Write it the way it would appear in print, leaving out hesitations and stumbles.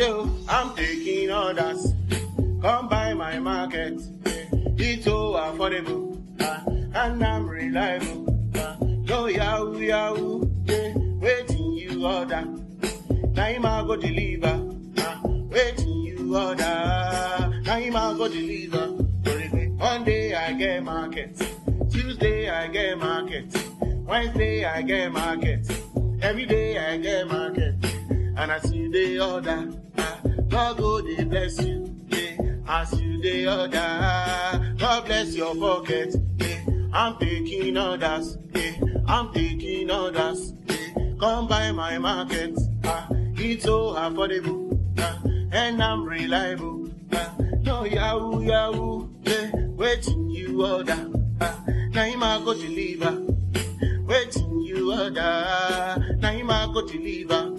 Yo, I'm taking orders. Come buy my market. It's so affordable. And I'm reliable. No yahoo yahoo. Waiting you order. Now him I go deliver. Waiting you order. Now him I go deliver. Monday I get market. Tuesday I get market. Wednesday I get market. Every day I get market. And as you dey order, God go dey bless you. As you dey order, God bless your pocket. I'm taking orders. I'm taking orders. Come buy my market. It's so affordable. And I'm reliable. No yahoo yahoo. Waiting you order. Now him I go deliver. Waiting you order. Now him I go deliver.